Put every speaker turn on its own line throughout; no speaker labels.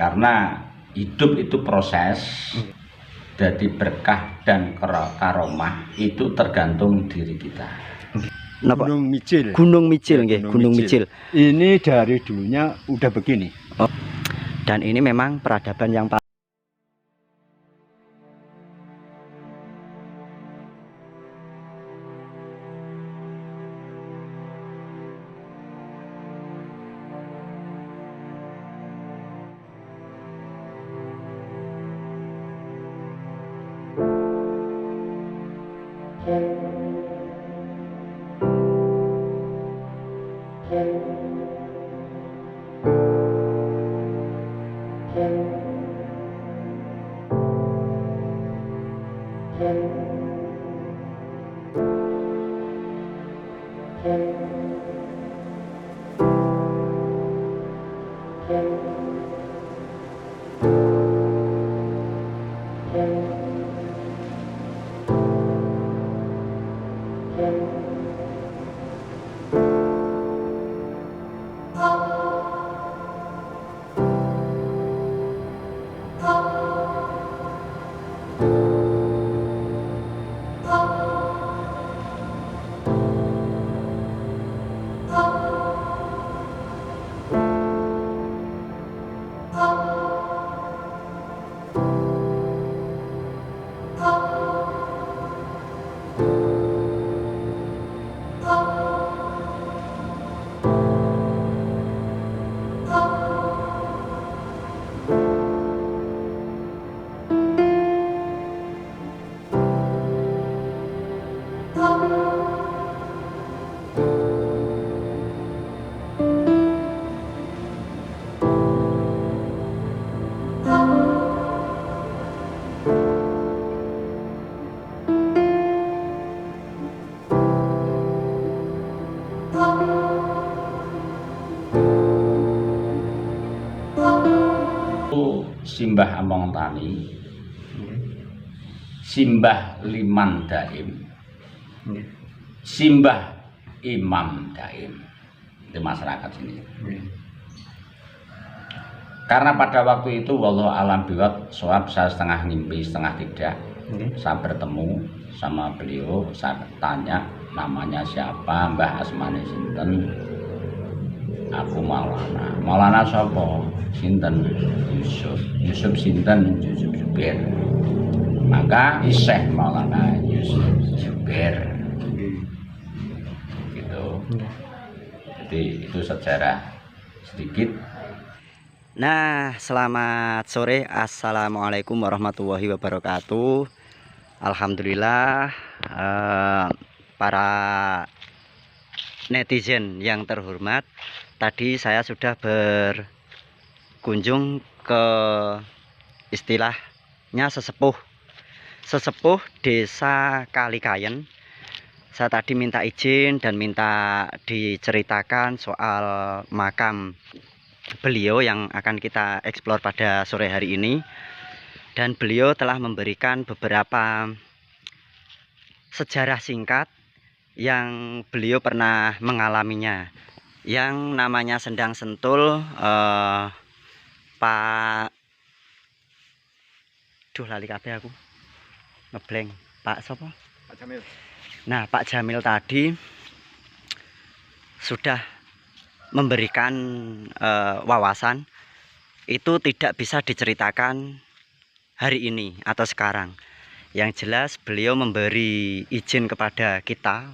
Karena hidup itu proses, jadi berkah dan karomah itu tergantung diri kita.
Gunung Micil.
Gunung Micil,
Ya,
Gunung Micil.
Ini dari dulunya udah begini.
Oh. Dan ini memang peradaban yang
Simbah Among Tani, Simbah Liman Daim, Simbah Imam Daim, itu masyarakat sini. Karena pada waktu itu wallahu alam biwak soab, saya setengah ngimpi setengah tidak. Saya bertemu sama beliau, saya tanya namanya siapa, Mbah Asmane sinten. Aku Maulana. Maulana sapa? Sinten? Yusuf. Yusuf sinten? Yusuf Zubair. Maka Syekh Maulana Yusuf Zubair. Gitu. Jadi itu sejarah sedikit.
Nah, selamat sore. Assalamualaikum warahmatullahi wabarakatuh. Alhamdulillah, para netizen yang terhormat, tadi saya sudah berkunjung ke istilahnya sesepuh desa Kalikayen. Saya tadi minta izin dan minta diceritakan soal makam beliau yang akan kita eksplor pada sore hari ini, dan beliau telah memberikan beberapa sejarah singkat yang beliau pernah mengalaminya, yang namanya Sendang Sentul. Pak lali kabeh aku ngeblank. Pak sapa?
Pak Jamil.
Nah, Pak Jamil tadi sudah memberikan wawasan itu tidak bisa diceritakan hari ini atau sekarang. Yang jelas beliau memberi izin kepada kita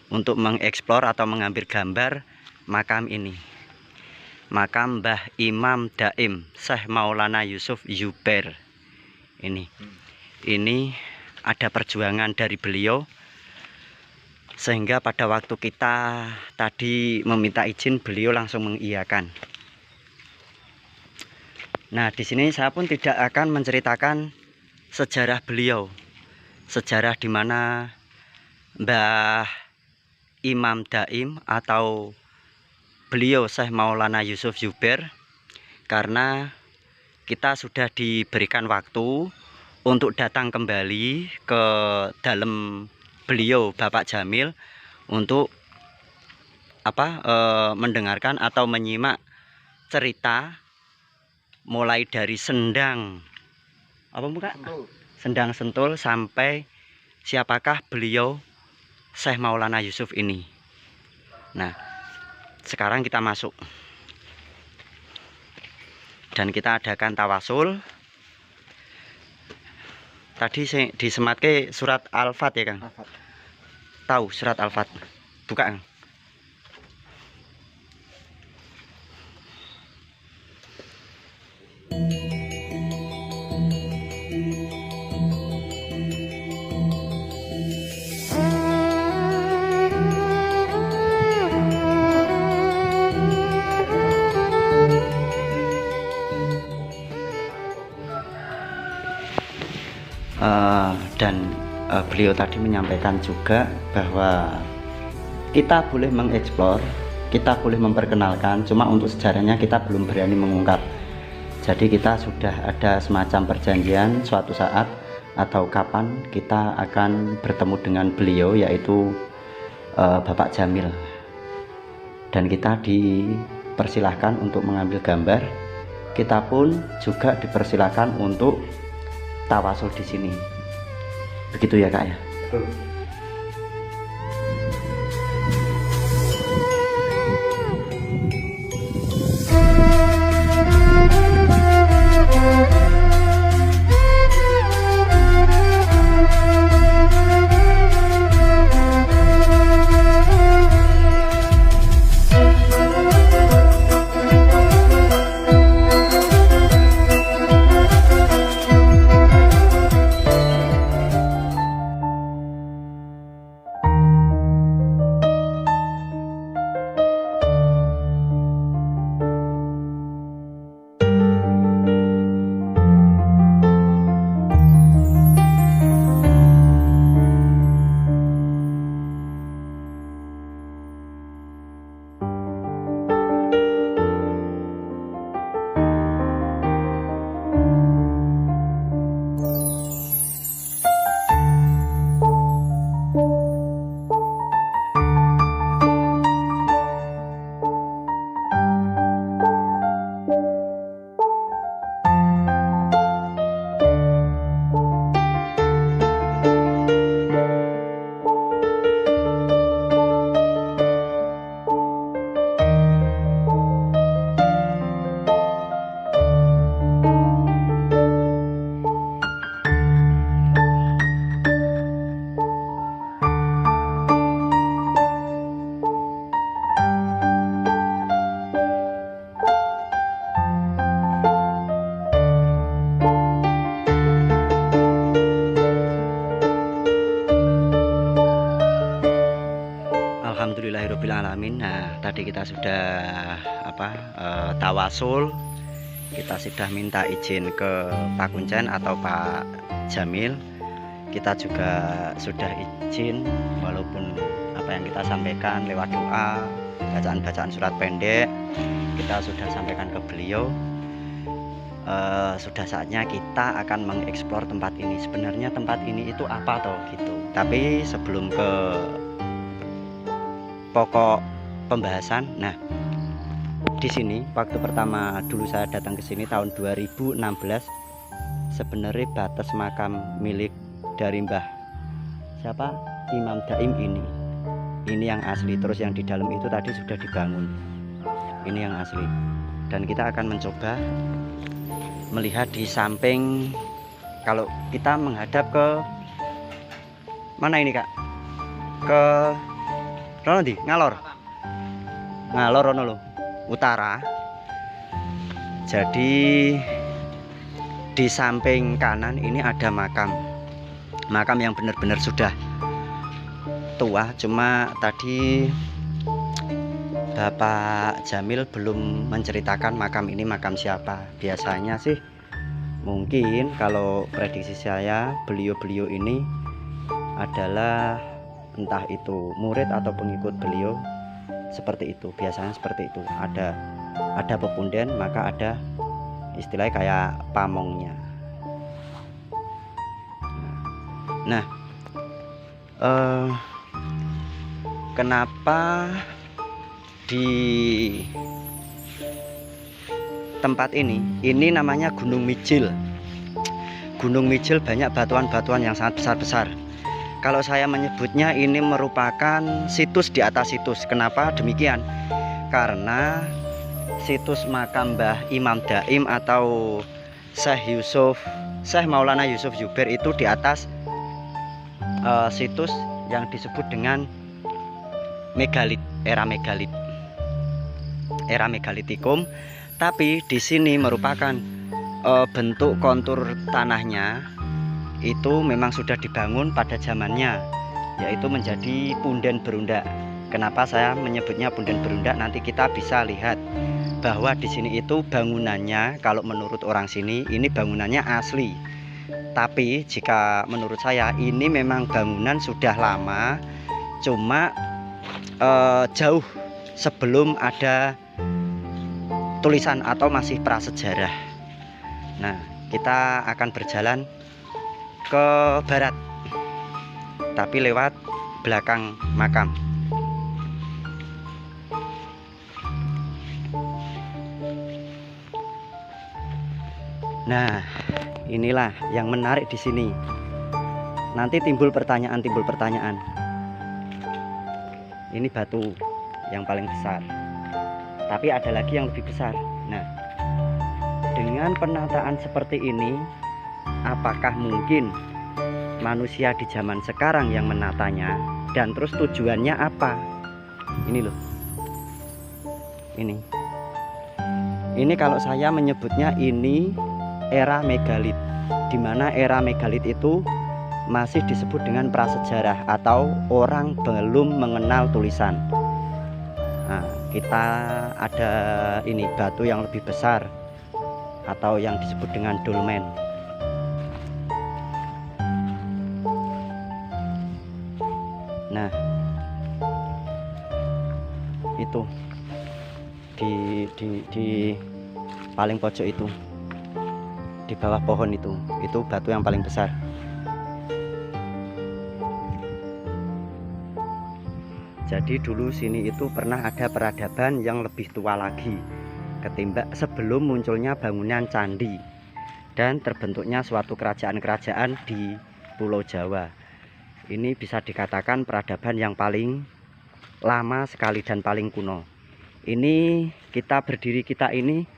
untuk mengeksplor atau mengambil gambar makam ini, makam Mbah Imam Daim Syekh Maulana Yusuf Zubair. Ini ada perjuangan dari beliau, sehingga pada waktu kita tadi meminta izin, beliau langsung mengiyakan. Nah, di sini saya pun tidak akan menceritakan sejarah beliau, sejarah di mana Mbah Imam Daim atau beliau Syekh Maulana Yusuf Zubair, karena kita sudah diberikan waktu untuk datang kembali ke dalam beliau Bapak Jamil untuk mendengarkan atau menyimak cerita mulai dari Sendang apa muka? Sendang Sentul sampai siapakah beliau Syekh Maulana Yusuf ini. Nah, sekarang kita masuk dan kita adakan tawasul. Tadi disematke surat Al-Fat ya Kang?
Al-Fat.
Tahu surat Al-Fat? Buka Kang. Dan beliau tadi menyampaikan juga bahwa kita boleh mengeksplor, kita boleh memperkenalkan, cuma untuk sejarahnya kita belum berani mengungkap. Jadi kita sudah ada semacam perjanjian suatu saat atau kapan kita akan bertemu dengan beliau, yaitu Bapak Jamil, dan kita dipersilahkan untuk mengambil gambar. Kita pun juga dipersilahkan untuk tawasul di sini. Begitu ya Kak ya?
Betul.
Alhamdulillahirobbilalamin. Nah, tadi kita sudah tawasul, kita sudah minta izin ke Pak Kuncen atau Pak Jamil. Kita juga sudah izin, walaupun apa yang kita sampaikan lewat doa, bacaan-bacaan surat pendek, kita sudah sampaikan ke beliau. Sudah saatnya kita akan mengeksplor tempat ini. Sebenarnya tempat ini itu apa toh gitu. Tapi sebelum ke pokok pembahasan, nah di sini waktu pertama dulu saya datang ke sini tahun 2016, sebenarnya batas makam milik dari Mbah siapa Imam Daim ini yang asli. Terus yang di dalam itu tadi sudah dibangun, ini yang asli. Dan kita akan mencoba melihat di samping, kalau kita menghadap ke mana ini Kak, ke rono di ngalor rono lo, utara. Jadi di samping kanan ini ada makam yang benar-benar sudah tua. Cuma tadi Bapak Jamil belum menceritakan makam ini makam siapa. Biasanya sih mungkin kalau prediksi saya, beliau-beliau ini adalah entah itu murid atau pengikut beliau, seperti itu. Biasanya seperti itu. Ada pepunden, maka ada istilahnya kayak pamongnya. Nah, kenapa di tempat ini namanya Gunung Mijil. Gunung Mijil banyak batuan-batuan yang sangat besar-besar. Kalau saya menyebutnya ini merupakan situs di atas situs. Kenapa demikian? Karena situs makam Mbah Imam Daim atau Syekh Maulana Yusuf Zubair itu di atas situs yang disebut dengan megalit, era megalitikum. Tapi di sini merupakan bentuk kontur tanahnya itu memang sudah dibangun pada zamannya, yaitu menjadi punden berundak. Kenapa saya menyebutnya punden berundak? Nanti kita bisa lihat bahwa di sini itu bangunannya, kalau menurut orang sini ini bangunannya asli. Tapi jika menurut saya ini memang bangunan sudah lama, cuma jauh sebelum ada tulisan atau masih prasejarah. Nah, kita akan berjalan ke barat, tapi lewat belakang makam. Nah, inilah yang menarik di sini. Nanti timbul pertanyaan. Ini batu yang paling besar, tapi ada lagi yang lebih besar. Nah, dengan penataan seperti ini, apakah mungkin manusia di zaman sekarang yang menatanya? Dan terus tujuannya apa? Ini loh. Ini kalau saya menyebutnya ini era megalit, di mana era megalit itu masih disebut dengan prasejarah atau orang belum mengenal tulisan. Nah, kita ada ini batu yang lebih besar atau yang disebut dengan dolmen. Nah, itu di paling pojok itu, di bawah pohon itu batu yang paling besar. Jadi dulu sini itu pernah ada peradaban yang lebih tua lagi ketimbang sebelum munculnya bangunan candi dan terbentuknya suatu kerajaan-kerajaan di Pulau Jawa. Ini bisa dikatakan peradaban yang paling lama sekali dan paling kuno. Ini kita ini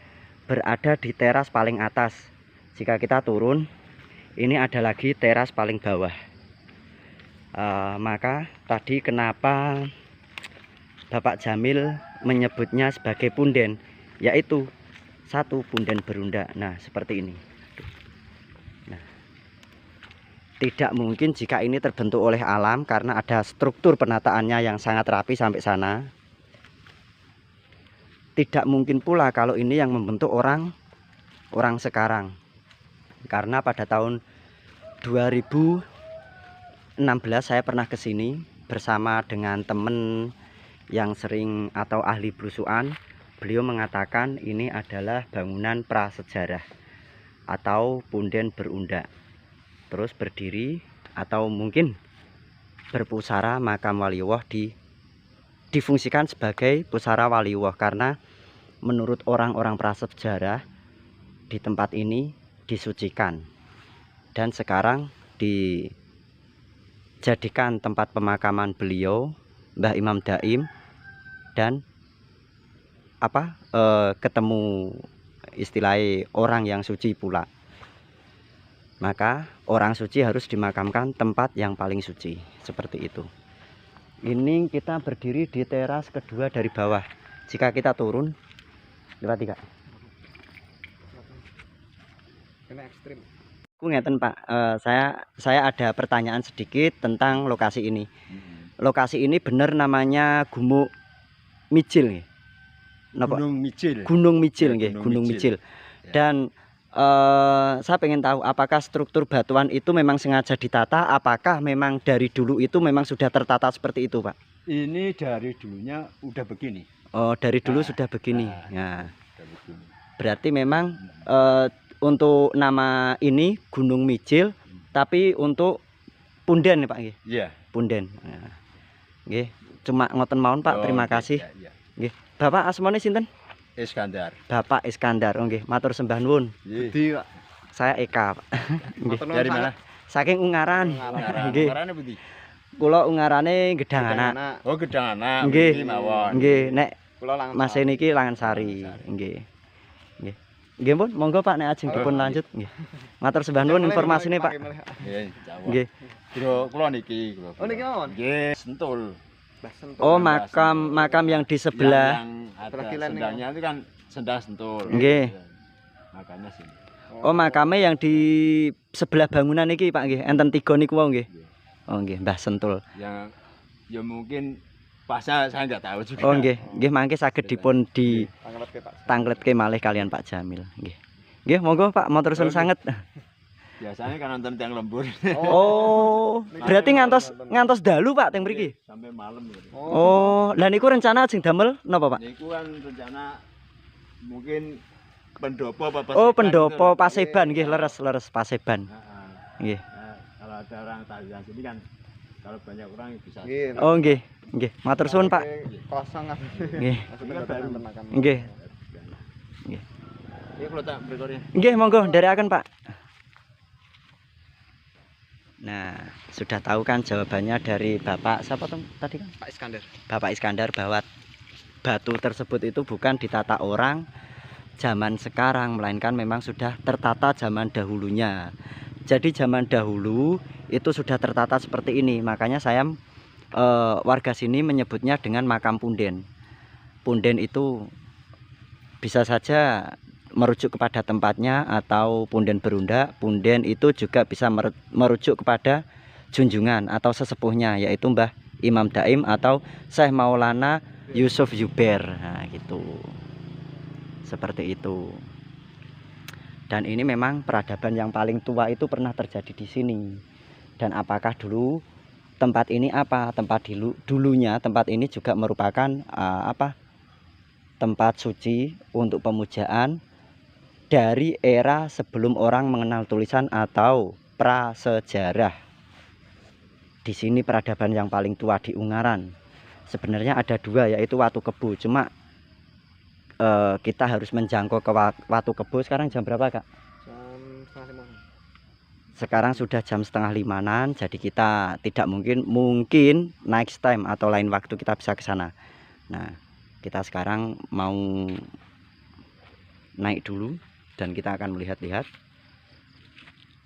berada di teras paling atas. Jika kita turun, ini ada lagi teras paling bawah. Maka tadi kenapa Bapak Jamil menyebutnya sebagai punden, yaitu satu punden berundak. Nah, seperti ini. Nah, tidak mungkin jika ini terbentuk oleh alam karena ada struktur penataannya yang sangat rapi sampai sana. Tidak mungkin pula kalau ini yang membentuk orang sekarang, karena pada tahun 2016 saya pernah ke sini bersama dengan teman yang sering atau ahli belusuan. Beliau mengatakan ini adalah bangunan prasejarah atau punden berundak, terus berdiri atau mungkin berpusara makam Waliullah difungsikan sebagai pusara Waliullah, karena menurut orang-orang prasejarah di tempat ini disucikan dan sekarang dijadikan tempat pemakaman beliau Mbah Imam Daim, dan ketemu istilahnya orang yang suci pula. Maka orang suci harus dimakamkan tempat yang paling suci, seperti itu. Ini kita berdiri di teras kedua dari bawah. Jika kita turun lewat 3 kena ekstrim. Ngeten Pak, saya ada pertanyaan sedikit tentang lokasi ini. Lokasi ini benar namanya Gumuk Mijil,
Gunung Mijil.
Gunung Mijil,
Ya,
Gunung Mijil.
Ya.
Dan saya pengen tahu apakah struktur batuan itu memang sengaja ditata, apakah memang dari dulu itu memang sudah tertata seperti itu, Pak?
Ini dari dulunya udah begini.
Oh, dari dulu sudah begini. Nah,
begini.
berarti memang untuk nama ini Gunung Mijil, tapi untuk punden ya Pak?
Iya.
Punden. Nah, cuma ngoten mawon Pak, terima kasih.
Ya.
Bapak asmane sinten?
Iskandar.
Bapak Iskandar. Nggih, matur sembah nuwun.
Nggih.
Saya Eka, Pak. Nggih.
Dari mana?
Saking Ungaran.
Ungaran.
Nggih.
Ungarane pundi?
Kula Ungarane Gedang Anak.
Oh, Gedang Anak.
Nggih.
Mriki mawon.
Nggih, nek
Kula Langan
Mas niki Langansari. Nggih. Nggih. Nggih, pun monggo Pak nek ajeng dipun lanjut nggih. Matur sembah nuwun informasine, Pak.
Nggih, jawab.
Nggih.
Kula niki, kula.
Oh niki mawon.
Nggih, Sentul.
Oh, makam yang di sebelah.
Yang ada
Sebelah
sendangnya itu kan sendang Sentul.
Nggih.
Makanya sini.
Oh, makame yang di sebelah bangunan niki, Pak nggih. Enten 3 niku wae nggih. Oh, nggih, Mbah Sentul.
Yang ya mungkin pasnya saya nggak tahu juga.
Oh, nggih. Nggih, mangke saged dipun di
Tanglet Pak.
tangletke malih kalian Pak Jamil. Nggih. Nggih, monggo Pak, matur suwun sanget.
Biasanya kan nonton tiang lembur
Oh, berarti ngantos dalu Pak teng mriki.
sampai malam gitu.
Oh, lah niku rencana ajeng damel napa Pak?
Niku kan rencana mungkin pendopo apa
Oh,
paseban
pendopo
gitu.
Paseban nggih, leres paseban.
Nah,
Nggih.
kalau ada orang tahlilan sini kan kalau banyak orang bisa.
Nggih.
Oh, nggih. Nggih, matur suwun Pak.
Kosong kan.
Nggih.
Maksudnya baru makam.
Nggih. Nggih.
Ini kalau tak berkornya.
Nggih, monggo nderekaken Pak. Nah, sudah tahu kan jawabannya dari Bapak siapa tadi kan?
Pak Iskandar.
Bapak Iskandar bahwa batu tersebut itu bukan ditata orang zaman sekarang, melainkan memang sudah tertata zaman dahulunya. Jadi zaman dahulu itu sudah tertata seperti ini. Makanya saya warga sini menyebutnya dengan makam punden. Punden itu bisa saja merujuk kepada tempatnya atau punden berunda. Punden itu juga bisa merujuk kepada junjungan atau sesepuhnya, yaitu Mbah Imam Daim atau Syekh Maulana Yusuf Yuber. Nah, gitu. Seperti itu. Dan ini memang peradaban yang paling tua itu pernah terjadi di sini. Dan apakah dulu tempat ini apa? Dulunya tempat ini juga merupakan tempat suci untuk pemujaan dari era sebelum orang mengenal tulisan atau prasejarah. Di sini peradaban yang paling tua di Ungaran. Sebenarnya ada 2, yaitu Watu Kebo. Cuma kita harus menjangkau ke Watu Kebo. Sekarang jam berapa Kak?
Jam 4:30.
Sekarang sudah jam 4:30. Jadi kita tidak mungkin next time atau lain waktu kita bisa ke sana. Nah, kita sekarang mau naik dulu dan kita akan melihat-lihat